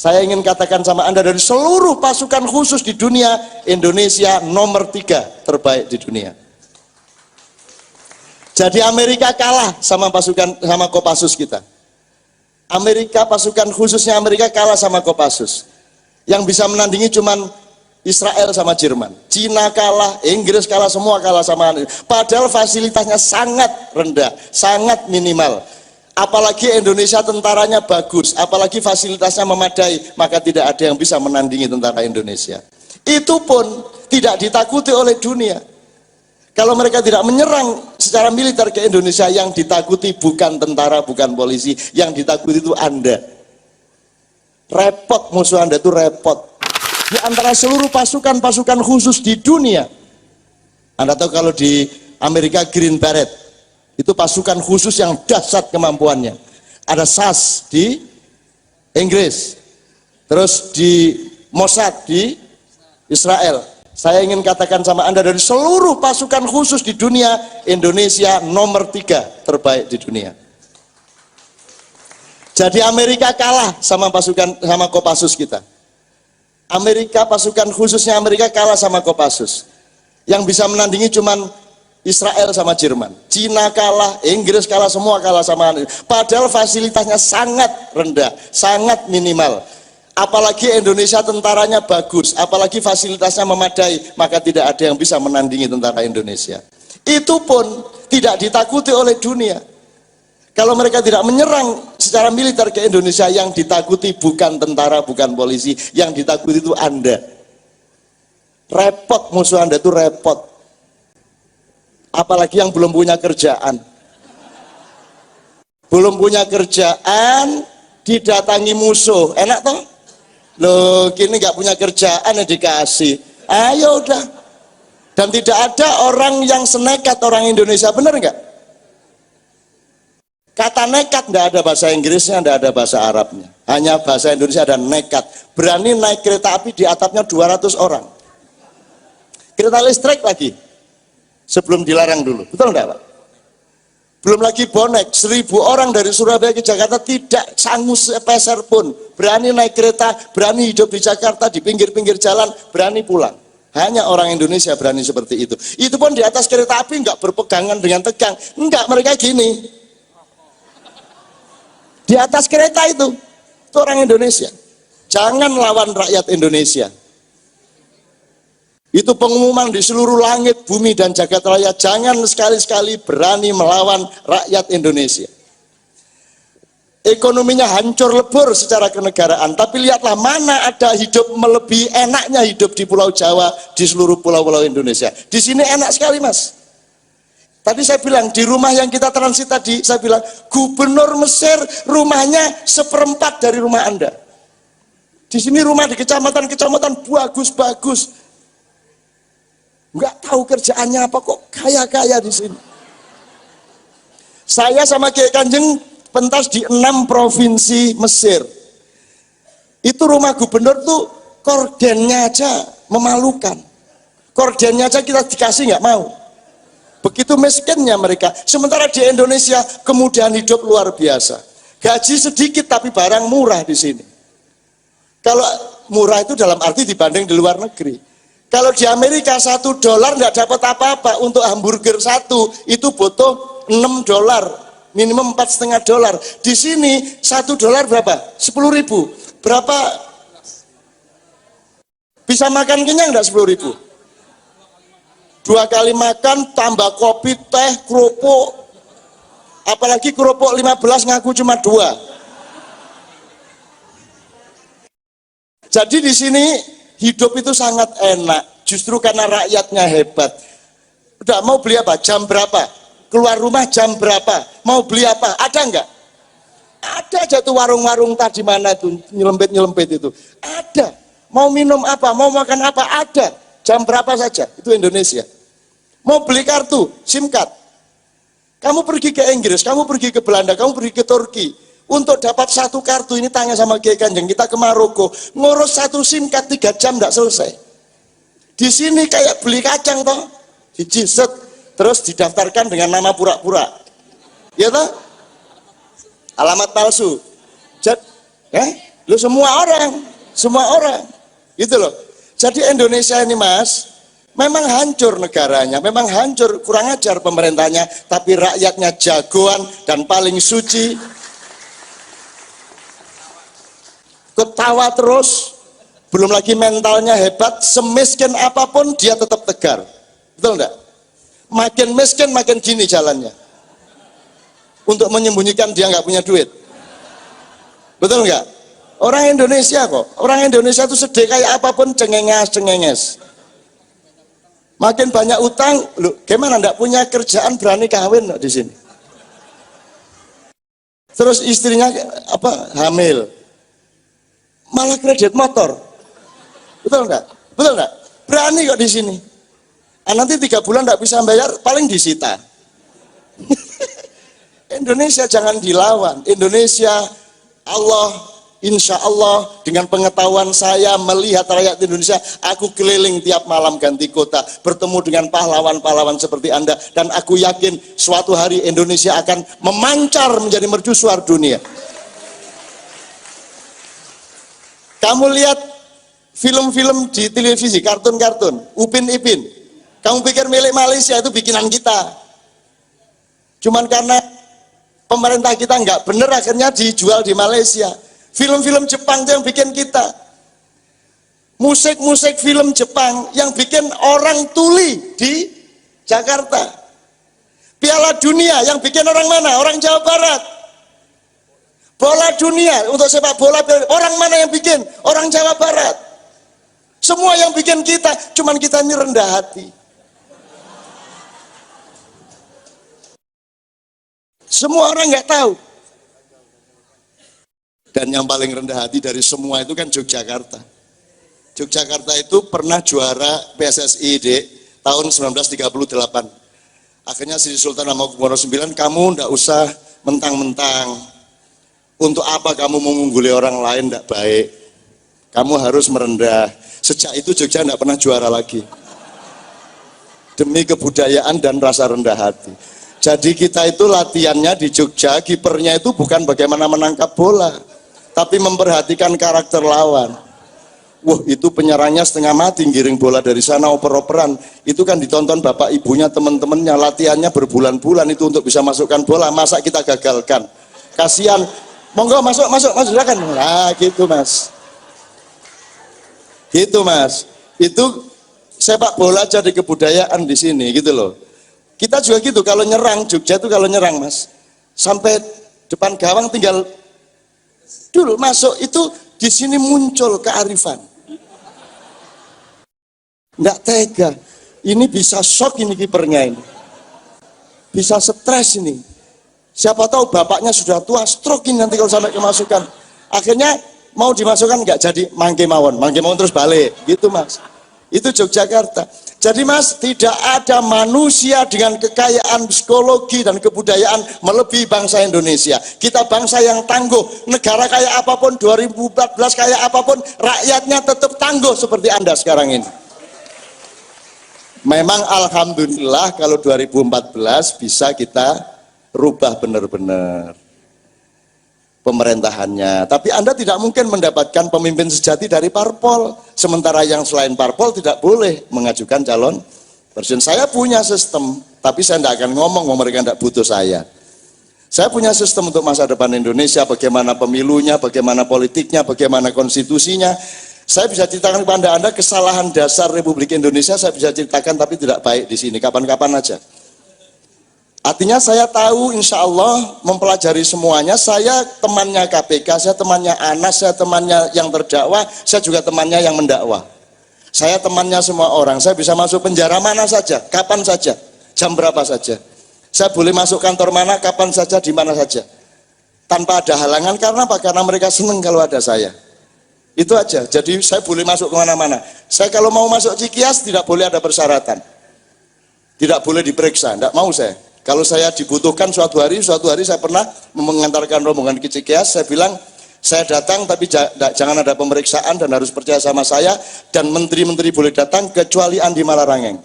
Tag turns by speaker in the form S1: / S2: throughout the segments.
S1: Saya ingin katakan sama Anda, dari seluruh pasukan khusus di dunia, Indonesia nomor 3 terbaik di dunia. Jadi Amerika kalah sama Kopassus kita. Pasukan khususnya Amerika kalah sama Kopassus. Yang bisa menandingi cuman Israel sama Jerman. Cina kalah, Inggris kalah, semua kalah sama Amerika. Padahal fasilitasnya sangat rendah, sangat minimal. Apalagi Indonesia tentaranya bagus, apalagi fasilitasnya memadai, maka tidak ada yang bisa menandingi tentara Indonesia. Itu pun tidak ditakuti oleh dunia. Kalau mereka tidak menyerang secara militer ke Indonesia, yang ditakuti bukan tentara, bukan polisi, yang ditakuti itu Anda. Repot, musuh Anda itu repot. Di antara seluruh pasukan khusus di dunia, Anda tahu kalau di Amerika Green Beret, itu pasukan khusus yang dahsyat kemampuannya. Ada SAS di Inggris, terus di Mossad di Israel. Saya ingin katakan sama Anda, dari seluruh pasukan khusus di dunia, Indonesia nomor 3 terbaik di dunia. Jadi Amerika kalah sama Kopassus kita. Pasukan khususnya Amerika kalah sama Kopassus. Yang bisa menandingi cuman Israel sama Jerman. Cina kalah, Inggris kalah, semua kalah sama Amerika. Padahal fasilitasnya sangat rendah, sangat minimal. Apalagi Indonesia tentaranya bagus, apalagi fasilitasnya memadai, maka tidak ada yang bisa menandingi tentara Indonesia. Itu pun tidak ditakuti oleh dunia. Kalau mereka tidak menyerang secara militer ke Indonesia, yang ditakuti bukan tentara, bukan polisi, yang ditakuti itu Anda. Repot, musuh Anda itu repot. Apalagi yang belum punya kerjaan. Belum punya kerjaan, didatangi musuh. Enak toh? Loh, kini nggak punya kerjaan ya dikasih. Ayo udah. Dan tidak ada orang yang senekat orang Indonesia, benar nggak? Kata nekat nggak ada bahasa Inggrisnya, nggak ada bahasa Arabnya. Hanya bahasa Indonesia ada nekat. Berani naik kereta api di atapnya 200 orang. Kereta listrik lagi. Sebelum dilarang dulu, betul enggak Pak? Belum lagi bonek, 1000 orang dari Surabaya ke Jakarta tidak sanggup sepeser pun, berani naik kereta, berani hidup di Jakarta, di pinggir-pinggir jalan, berani pulang. Hanya orang Indonesia berani seperti itu. Itu pun di atas kereta api enggak berpegangan dengan tegang, enggak, mereka gini. Di atas kereta itu orang Indonesia. Jangan lawan rakyat Indonesia. Itu pengumuman di seluruh langit, bumi, dan jagat raya. Jangan sekali-sekali berani melawan rakyat Indonesia. Ekonominya hancur lebur secara kenegaraan. Tapi lihatlah, mana ada hidup melebihi enaknya hidup di Pulau Jawa, di seluruh pulau-pulau Indonesia. Di sini enak sekali, Mas. Tadi saya bilang, di rumah yang kita transit tadi, saya bilang, gubernur Mesir rumahnya 1/4 dari rumah Anda. Di sini rumah di kecamatan-kecamatan bagus-bagus. Nggak tahu kerjaannya apa, kok kaya-kaya di sini. Saya sama Kiai Kanjeng pentas di 6 provinsi Mesir. Itu rumah gubernur tuh kordennya aja memalukan. Kordennya aja kita dikasih nggak mau. Begitu miskinnya mereka. Sementara di Indonesia kemudahan hidup luar biasa. Gaji sedikit tapi barang murah di sini. Kalau murah itu dalam arti dibanding di luar negeri. Kalau di Amerika $1 nggak dapat apa-apa. Untuk hamburger 1 itu butuh $6, minimum $4,5. Di sini $1 berapa? 10.000. Berapa? Bisa makan kenyang nggak 10.000? 2 kali makan tambah kopi, teh, kerupuk. Apalagi kerupuk 15 ngaku cuma 2. Jadi di sini hidup itu sangat enak, justru karena rakyatnya hebat. Udah, mau beli apa? Jam berapa? Keluar rumah jam berapa? Mau beli apa? Ada enggak? Ada aja tuh warung-warung tadi mana tuh, nyelempit-nyelempit itu. Ada. Mau minum apa? Mau makan apa? Ada. Jam berapa saja? Itu Indonesia. Mau beli kartu, SIM card. Kamu pergi ke Inggris, kamu pergi ke Belanda, kamu pergi ke Turki. Untuk dapat 1 kartu, ini tanya sama Kiai Kanjeng, kita ke Maroko, ngurus 1 SIM card 3 jam tidak selesai. Di sini kayak beli kacang toh, dijiset, terus didaftarkan dengan nama pura-pura, ya toh, alamat palsu. Lo semua orang, gitu loh. Jadi Indonesia ini Mas, memang hancur negaranya, memang hancur, kurang ajar pemerintahnya, tapi rakyatnya jagoan dan paling suci. Ketawa terus, belum lagi mentalnya hebat, semiskin apapun dia tetap tegar. Betul enggak? Makin miskin makin gini jalannya. Untuk menyembunyikan dia nggak punya duit. Betul enggak? Orang Indonesia kok, orang Indonesia itu sedih kayak apapun cengenges. Makin banyak utang, lu gimana ndak punya kerjaan berani kawin di sini. Terus istrinya hamil, malah kredit motor, betul enggak? Betul enggak? Berani kok di sini. Nanti 3 bulan ndak bisa bayar, paling disita. Indonesia jangan dilawan. Indonesia, Allah. Insya Allah dengan pengetahuan saya melihat rakyat Indonesia, aku keliling tiap malam ganti kota, bertemu dengan pahlawan-pahlawan seperti Anda, dan aku yakin suatu hari Indonesia akan memancar menjadi mercusuar dunia. Kamu lihat film-film di televisi, kartun-kartun, Upin Ipin, kamu pikir milik Malaysia itu bikinan kita? Cuman karena pemerintah kita nggak bener akhirnya dijual di Malaysia. Film-film Jepang itu yang bikin kita. Musik-musik film Jepang yang bikin orang tuli di Jakarta. Piala Dunia yang bikin orang mana? Orang Jawa Barat. Bola dunia untuk sepak bola, orang mana yang bikin? Orang Jawa Barat. Semua yang bikin kita, cuman kita ini rendah hati. Semua orang nggak tahu. Dan yang paling rendah hati dari semua itu kan Yogyakarta. Yogyakarta itu pernah juara PSSI tahun 1938. Akhirnya Sri Sultan Hamengkubuwono IX, kamu ndak usah mentang-mentang. Untuk apa kamu mengungguli orang lain, ndak baik. Kamu harus merendah. Sejak itu Jogja ndak pernah juara lagi. Demi kebudayaan dan rasa rendah hati. Jadi kita itu latihannya di Jogja, kipernya itu bukan bagaimana menangkap bola, tapi memperhatikan karakter lawan. Wah, itu penyerangnya setengah mati giring bola dari sana oper-operan. Itu kan ditonton bapak ibunya, teman-temannya, latihannya berbulan-bulan itu untuk bisa masukkan bola. Masa kita gagalkan? Kasihan. Monggo masuk silakan. Nah, gitu Mas. Gitu Mas. Itu sepak bola jadi kebudayaan di sini gitu loh. Kita juga gitu, kalau nyerang Jogja itu kalau nyerang Mas, sampai depan gawang tinggal dulu masuk, itu di sini muncul kearifan. Nggak tega, ini bisa shock ini kipernya ini, bisa stres ini. Siapa tahu bapaknya sudah tua, stroke ini nanti kalau sampai kemasukan. Akhirnya mau dimasukkan nggak jadi, mangke mawon terus balik, gitu Mas. Itu Yogyakarta. Jadi Mas, tidak ada manusia dengan kekayaan psikologi dan kebudayaan melebihi bangsa Indonesia. Kita bangsa yang tangguh. Negara kayak apapun, 2014 kayak apapun, rakyatnya tetap tangguh seperti Anda sekarang ini. Memang alhamdulillah kalau 2014 bisa kita rubah benar-benar pemerintahannya. Tapi Anda tidak mungkin mendapatkan pemimpin sejati dari parpol. Sementara yang selain parpol tidak boleh mengajukan calon presiden. Saya punya sistem, tapi saya tidak akan ngomong mereka tidak butuh saya. Saya punya sistem untuk masa depan Indonesia, bagaimana pemilunya, bagaimana politiknya, bagaimana konstitusinya. Saya bisa ceritakan kepada Anda kesalahan dasar Republik Indonesia, saya bisa ceritakan tapi tidak baik di sini, kapan-kapan aja. Artinya saya tahu insya Allah mempelajari semuanya, saya temannya KPK, saya temannya Anas, saya temannya yang terdakwa, saya juga temannya yang mendakwa. Saya temannya semua orang, saya bisa masuk penjara mana saja, kapan saja, jam berapa saja. Saya boleh masuk kantor mana, kapan saja, di mana saja. Tanpa ada halangan, karena apa? Karena mereka senang kalau ada saya. Itu aja, jadi saya boleh masuk kemana-mana. Saya kalau mau masuk Cikias tidak boleh ada persyaratan. Tidak boleh diperiksa, tidak mau saya. Kalau saya dibutuhkan suatu hari saya pernah mengantarkan rombongan ke Cikias, saya bilang, saya datang tapi jangan ada pemeriksaan dan harus percaya sama saya, dan menteri-menteri boleh datang kecuali Andi Malarangeng.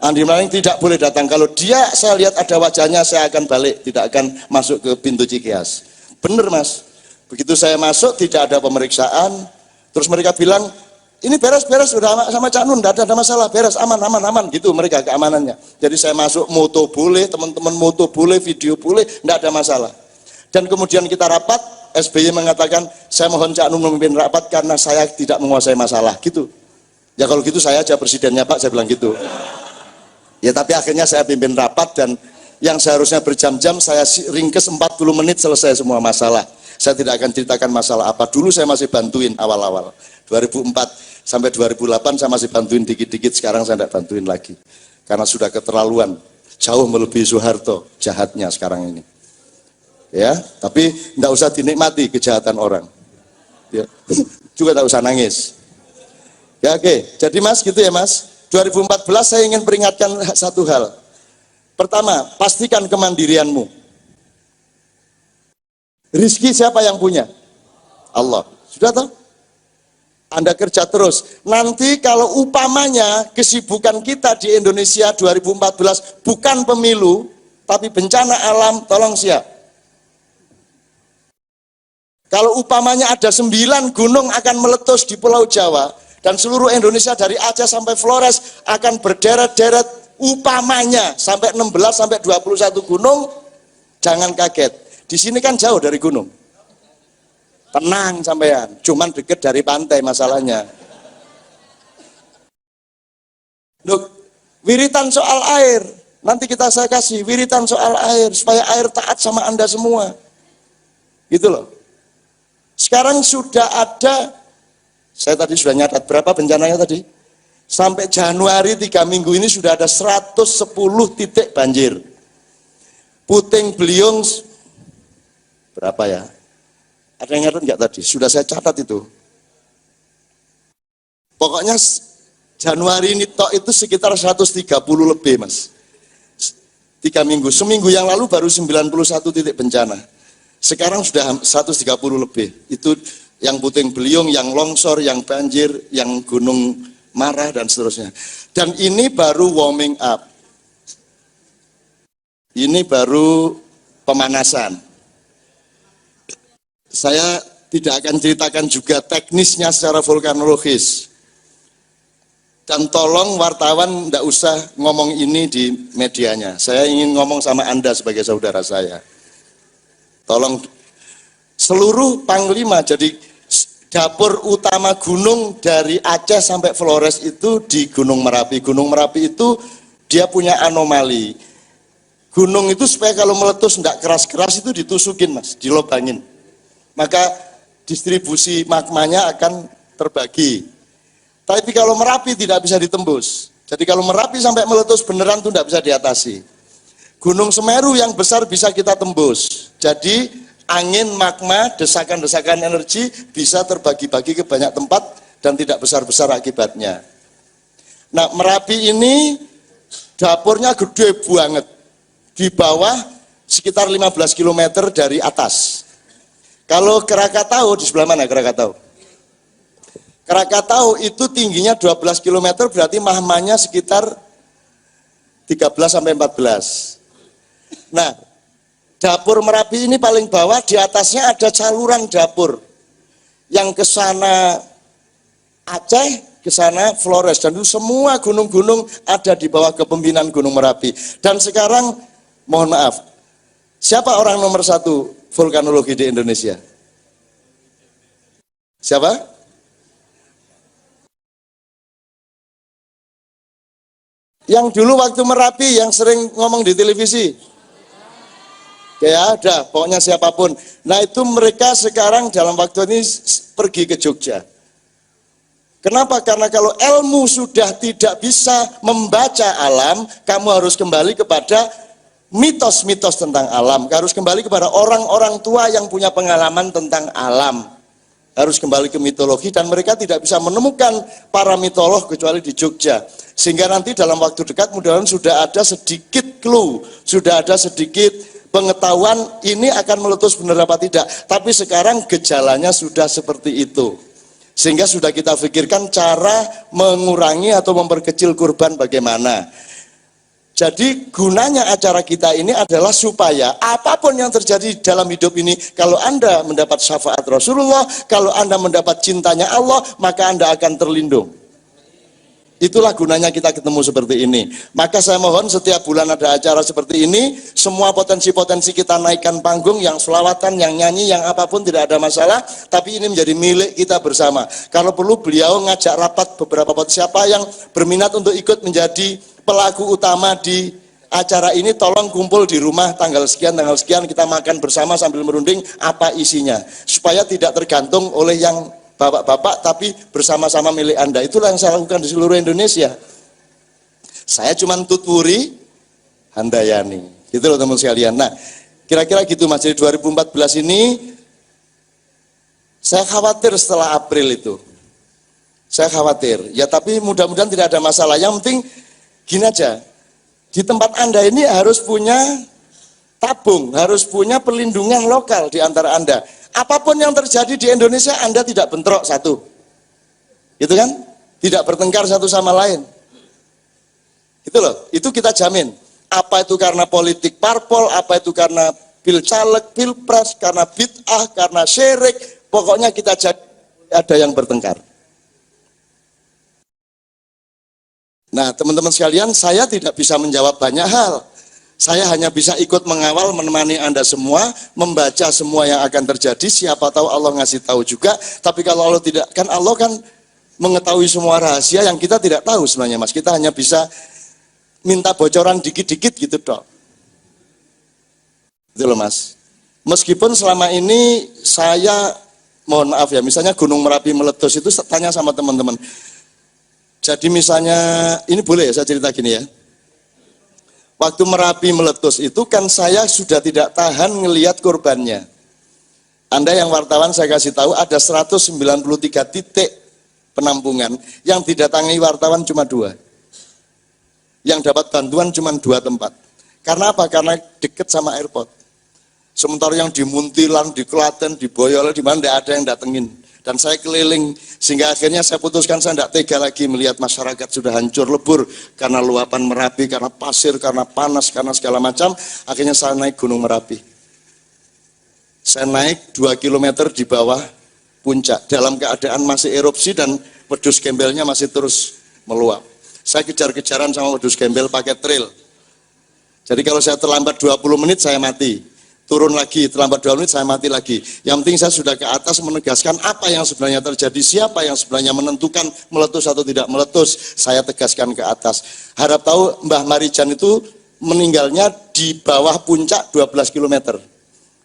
S1: Andi Malarangeng tidak boleh datang, kalau dia saya lihat ada wajahnya saya akan balik, tidak akan masuk ke pintu Cikias. Bener Mas, Begitu saya masuk tidak ada pemeriksaan, terus mereka bilang ini beres-beres sudah sama Cak Nun, tidak ada masalah, beres, aman, aman, aman, gitu mereka keamanannya. Jadi saya masuk, moto boleh, teman-teman moto boleh, video boleh, tidak ada masalah. Dan kemudian kita rapat, SBY mengatakan, saya mohon Cak Nun memimpin rapat karena saya tidak menguasai masalah, gitu. Ya kalau gitu saya aja presidennya Pak, saya bilang gitu. Ya tapi akhirnya saya pimpin rapat dan yang seharusnya berjam-jam saya ringkes 40 menit selesai semua masalah. Saya tidak akan ceritakan masalah apa. Dulu saya masih bantuin awal-awal. 2004 sampai 2008 saya masih bantuin dikit-dikit, sekarang saya tidak bantuin lagi. Karena sudah keterlaluan, jauh melebihi Soeharto jahatnya sekarang ini. Ya, tapi tidak usah dinikmati kejahatan orang. Ya. Juga tidak usah nangis. Ya oke, jadi Mas gitu ya Mas. 2014 saya ingin peringatkan satu hal. Pertama, pastikan kemandirianmu. Rizki siapa yang punya? Allah. Sudah tahu? Anda kerja terus. Nanti kalau umpamanya kesibukan kita di Indonesia 2014 bukan pemilu, tapi bencana alam, tolong siap. Kalau umpamanya ada 9 gunung akan meletus di Pulau Jawa, dan seluruh Indonesia dari Aceh sampai Flores akan berderet-deret upamanya sampai 16 sampai 21 gunung, jangan kaget. Di sini kan jauh dari gunung. Tenang sampean, cuman deket dari pantai masalahnya. Loh, wiritan soal air, nanti saya kasih wiritan soal air supaya air taat sama Anda semua. Gitu loh. Sekarang sudah ada, saya tadi sudah nyatat berapa bencananya tadi? Sampai Januari 3 minggu ini sudah ada 110 titik banjir. Puting Beliung berapa ya? Ada yang nyatat nggak tadi? Sudah saya catat itu. Pokoknya Januari ini tok itu sekitar 130 lebih Mas. 3 minggu. Seminggu yang lalu baru 91 titik bencana. Sekarang sudah 130 lebih. Itu yang Puting Beliung, yang longsor, yang banjir, yang gunung marah dan seterusnya. Dan ini baru warming up. Ini baru pemanasan. Saya tidak akan ceritakan juga teknisnya secara vulkanologis. Dan tolong wartawan tidak usah ngomong ini di medianya. Saya ingin ngomong sama Anda sebagai saudara saya. Tolong seluruh Panglima, jadi dapur utama gunung dari Aceh sampai Flores itu di Gunung Merapi. Gunung Merapi itu dia punya anomali. Gunung itu supaya kalau meletus tidak keras-keras itu ditusukin Mas, dilobangin. Maka distribusi magmanya akan terbagi. Tapi kalau Merapi tidak bisa ditembus. Jadi kalau Merapi sampai meletus beneran itu tidak bisa diatasi. Gunung Semeru yang besar bisa kita tembus. Jadi angin, magma, desakan-desakan energi bisa terbagi-bagi ke banyak tempat dan tidak besar-besar akibatnya. Nah Merapi ini dapurnya gede banget. Di bawah sekitar 15 km dari atas. Kalau Krakatau, di sebelah mana Krakatau? Krakatau itu tingginya 12 km, berarti mahmanya sekitar 13 sampai 14. Nah, dapur Merapi ini paling bawah, di atasnya ada saluran dapur. Yang ke sana Aceh, ke sana Flores, dan itu semua gunung-gunung ada di bawah kepemimpinan Gunung Merapi. Dan sekarang, mohon maaf, siapa orang nomor 1 vulkanologi di Indonesia? Siapa? Yang dulu waktu Merapi yang sering ngomong di televisi. Ya ada, pokoknya siapapun. Nah itu mereka sekarang dalam waktu ini pergi ke Jogja. Kenapa? Karena kalau ilmu sudah tidak bisa membaca alam, kamu harus kembali kepada mitos-mitos tentang alam, harus kembali kepada orang-orang tua yang punya pengalaman tentang alam, harus kembali ke mitologi, dan mereka tidak bisa menemukan para mitolog kecuali di Jogja. Sehingga nanti dalam waktu dekat mudah-mudahan sudah ada sedikit clue, sudah ada sedikit pengetahuan ini akan meletus benar apa tidak. Tapi sekarang gejalanya sudah seperti itu, sehingga sudah kita pikirkan cara mengurangi atau memperkecil kurban bagaimana. Jadi gunanya acara kita ini adalah supaya apapun yang terjadi dalam hidup ini, kalau Anda mendapat syafaat Rasulullah, kalau Anda mendapat cintanya Allah, maka Anda akan terlindung. Itulah gunanya kita ketemu seperti ini. Maka saya mohon setiap bulan ada acara seperti ini, semua potensi-potensi kita naikkan panggung, yang selawatan, yang nyanyi, yang apapun tidak ada masalah, tapi ini menjadi milik kita bersama. Kalau perlu beliau ngajak rapat beberapa siapa yang berminat untuk ikut menjadi pelaku utama di acara ini, tolong kumpul di rumah tanggal sekian kita makan bersama sambil merunding apa isinya, supaya tidak tergantung oleh yang bapak-bapak, tapi bersama-sama milik Anda. Itulah yang saya lakukan di seluruh Indonesia. Saya cuma tuturi handayani, gitu loh teman sekalian. Nah, kira-kira gitu Mas. Jadi 2014 ini saya khawatir setelah April itu, saya khawatir ya, tapi mudah-mudahan tidak ada masalah. Yang penting gini aja, di tempat Anda ini harus punya tabung, harus punya perlindungan lokal di antara Anda. Apapun yang terjadi di Indonesia, Anda tidak bentrok satu, gitu kan? Tidak bertengkar satu sama lain. Itu loh, itu kita jamin. Apa itu karena politik parpol, apa itu karena pilcaleg, pilpres, karena bid'ah, karena syirik, pokoknya kita jamin ada yang bertengkar. Nah, teman-teman sekalian, saya tidak bisa menjawab banyak hal. Saya hanya bisa ikut mengawal, menemani Anda semua, membaca semua yang akan terjadi. Siapa tahu Allah ngasih tahu juga. Tapi kalau Allah tidak, kan Allah kan mengetahui semua rahasia yang kita tidak tahu sebenarnya, Mas. Kita hanya bisa minta bocoran dikit-dikit gitu dok. Itu loh, Mas. Meskipun selama ini saya, mohon maaf ya, misalnya Gunung Merapi meletus itu tanya sama teman-teman. Jadi misalnya, ini boleh ya saya cerita gini ya. Waktu Merapi meletus itu kan saya sudah tidak tahan ngelihat korbannya. Anda yang wartawan saya kasih tahu ada 193 titik penampungan, yang didatangi wartawan cuma 2. Yang dapat bantuan cuma 2 tempat. Karena apa? Karena dekat sama airport. Sementara yang di Muntilan, di Klaten, di Boyolali, di mana tidak ada yang datengin. Dan saya keliling, sehingga akhirnya saya putuskan saya tidak tega lagi melihat masyarakat sudah hancur lebur karena luapan Merapi, karena pasir, karena panas, karena segala macam. Akhirnya saya naik Gunung Merapi. Saya naik 2 km di bawah puncak, dalam keadaan masih erupsi dan wedus gembelnya masih terus meluap. Saya kejar-kejaran sama wedus gembel pakai trail. Jadi kalau saya terlambat 20 menit saya mati. Turun lagi, terlambat 2 menit saya mati lagi. Yang penting saya sudah ke atas menegaskan apa yang sebenarnya terjadi, siapa yang sebenarnya menentukan meletus atau tidak meletus, saya tegaskan ke atas. Harap tahu Mbah Marijan itu meninggalnya di bawah puncak 12 km.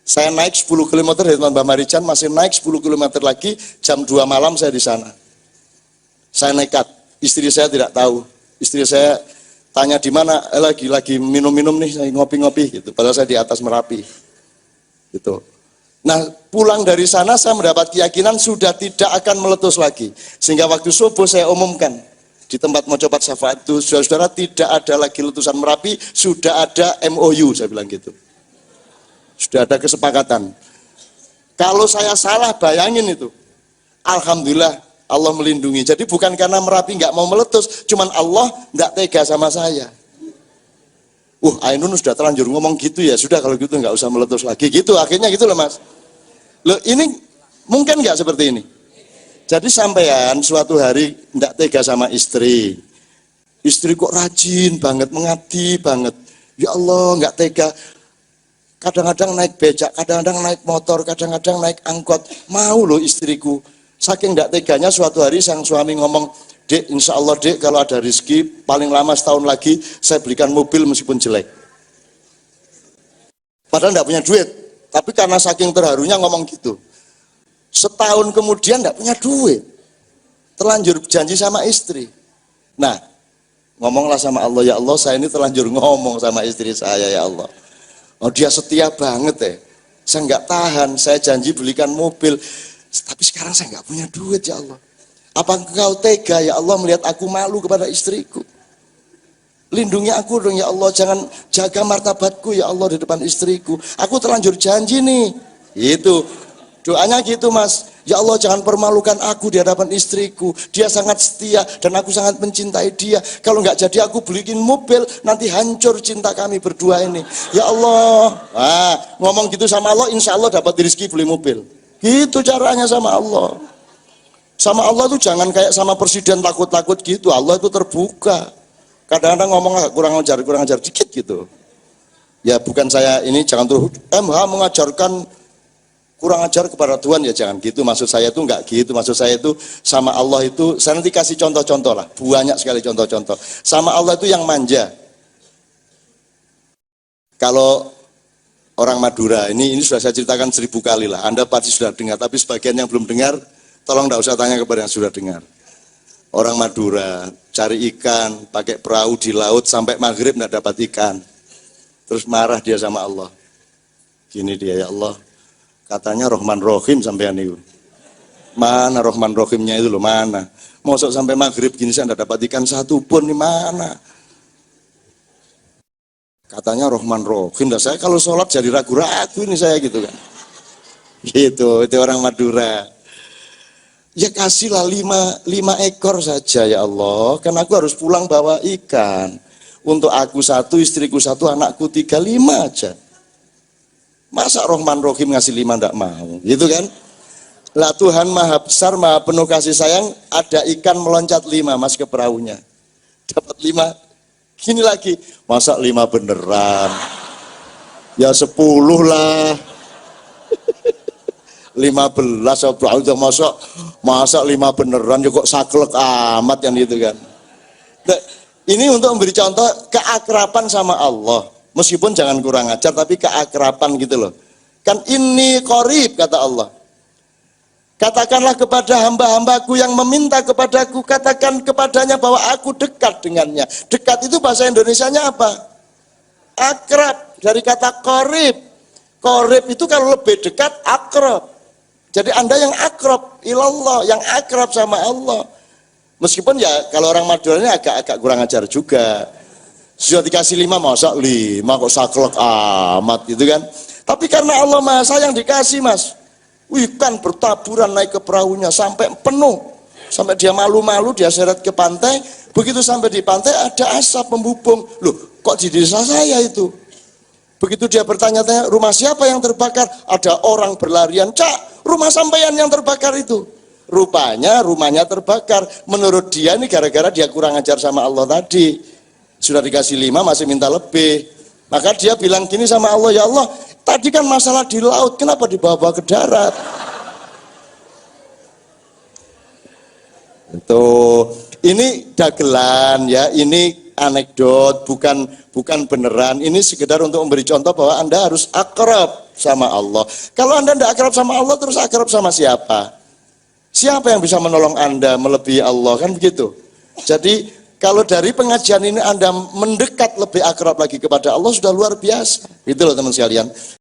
S1: Saya naik 10 km dari Mbah Marijan, masih naik 10 km lagi, jam 2 malam saya di sana. Saya nekat, istri saya tidak tahu. Istri saya tanya di mana, lagi minum-minum nih, saya ngopi-ngopi gitu. Padahal saya di atas Merapi. Gitu. Nah, pulang dari sana saya mendapat keyakinan sudah tidak akan meletus lagi. Sehingga waktu subuh saya umumkan di tempat Mojopat Syafaat itu, saudara-saudara, tidak ada lagi letusan Merapi, sudah ada MOU, saya bilang gitu. Sudah ada kesepakatan. Kalau saya salah, bayangin itu. Alhamdulillah Allah melindungi. Jadi bukan karena Merapi nggak mau meletus, cuman Allah nggak tega sama saya. Ainun sudah terlanjur ngomong gitu ya, sudah kalau gitu nggak usah meletus lagi gitu, akhirnya gitu loh Mas. Loh ini mungkin nggak seperti ini. Jadi sampean suatu hari nggak tega sama istri kok rajin banget, mengabdi banget, ya Allah nggak tega. Kadang-kadang naik becak, kadang-kadang naik motor, kadang-kadang naik angkot, mau loh istriku. Saking nggak teganya suatu hari sang suami ngomong, Dek, insya Allah dek, kalau ada rezeki paling lama setahun lagi saya belikan mobil meskipun jelek. Padahal enggak punya duit, tapi karena saking terharunya ngomong gitu. Setahun kemudian enggak punya duit, terlanjur janji sama istri. Nah, ngomonglah sama Allah, ya Allah saya ini terlanjur ngomong sama istri saya, ya Allah. Oh dia setia banget ya, saya enggak tahan, saya janji belikan mobil, tapi sekarang saya enggak punya duit ya Allah. Apa engkau tega ya Allah melihat aku malu kepada istriku? Lindungi aku dong ya Allah, jangan jaga martabatku ya Allah di depan istriku. Aku terlanjur janji nih. Itu Doanya gitu mas, ya Allah jangan permalukan aku di hadapan istriku, dia sangat setia dan aku sangat mencintai dia, kalau nggak jadi aku beliin mobil, nanti hancur cinta kami berdua ini, ya Allah. Nah, ngomong gitu sama Allah, insya Allah dapat rezeki beli mobil. Gitu caranya sama Allah. Sama Allah tuh jangan kayak sama presiden takut-takut gitu, Allah itu terbuka. Kadang-kadang ngomong kurang ajar dikit gitu. Ya bukan saya ini, jangan terus MH mengajarkan kurang ajar kepada Tuhan, ya jangan gitu, maksud saya itu enggak gitu, maksud saya itu sama Allah itu, saya nanti kasih contoh-contoh lah, banyak sekali contoh-contoh. Sama Allah itu yang manja. Kalau orang Madura, ini sudah saya ceritakan 1000 kali lah, Anda pasti sudah dengar, tapi sebagian yang belum dengar, tolong enggak usah tanya kepada yang sudah dengar. Orang Madura cari ikan, pakai perahu di laut, sampai maghrib enggak dapat ikan. Terus marah dia sama Allah. Gini dia, ya Allah, katanya Rahman Rohim sampean itu. Mana Rahman Rohimnya itu loh, mana? Mosok sampai maghrib gini saya tidak dapat ikan satu pun, di mana? Katanya Rahman Rohim, saya kalau sholat jadi ragu-ragu ini saya gitu kan. Gitu, itu orang Madura. Ya kasihlah 5 ekor saja ya Allah, kan aku harus pulang bawa ikan. Untuk aku 1, istriku 1, anakku 3, 5 aja. Masa Rahman Rohim ngasih 5 enggak mau, gitu kan? Lah Tuhan maha besar, maha penuh kasih sayang, ada ikan meloncat 5 mas ke perahunya. Dapat 5, gini lagi, masa 5 beneran? Ya 10 lah. 15, masa 5 beneran, ya kok saklek amat yang itu kan. Nah, ini untuk memberi contoh keakraban sama Allah. Meskipun jangan kurang ajar, tapi keakraban gitu loh. Kan ini qorib kata Allah. Katakanlah kepada hamba-hambaku yang meminta kepadaku, katakan kepadanya bahwa aku dekat dengannya. Dekat itu bahasa Indonesianya apa? Akrab, dari kata qorib. Qorib itu kalau lebih dekat, akrab. Jadi Anda yang akrab ilallah, yang akrab sama Allah. Meskipun ya kalau orang Madura ini agak kurang ajar juga. Sudah dikasih 5, masa 5 kok saklek amat gitu kan. Tapi karena Allah maha sayang dikasih mas. Ikan bertaburan naik ke perahunya sampai penuh. Sampai dia malu-malu, dia seret ke pantai. Begitu sampai di pantai ada asap membubung. Loh kok di desa saya itu? Begitu dia bertanya-tanya, rumah siapa yang terbakar? Ada orang berlarian, cak rumah sampean yang terbakar itu. Rupanya rumahnya terbakar. Menurut dia ini gara-gara dia kurang ajar sama Allah tadi. Sudah dikasih 5 masih minta lebih. Maka dia bilang gini sama Allah, ya Allah tadi kan masalah di laut, kenapa dibawa-bawa ke darat? Itu ini dagelan ya, ini anekdot, bukan beneran. Ini sekedar untuk memberi contoh bahwa Anda harus akrab sama Allah. Kalau Anda tidak akrab sama Allah, terus akrab sama siapa? Siapa yang bisa menolong Anda melebihi Allah, kan begitu. Jadi kalau dari pengajian ini Anda mendekat lebih akrab lagi kepada Allah, sudah luar biasa. Itu loh teman sekalian.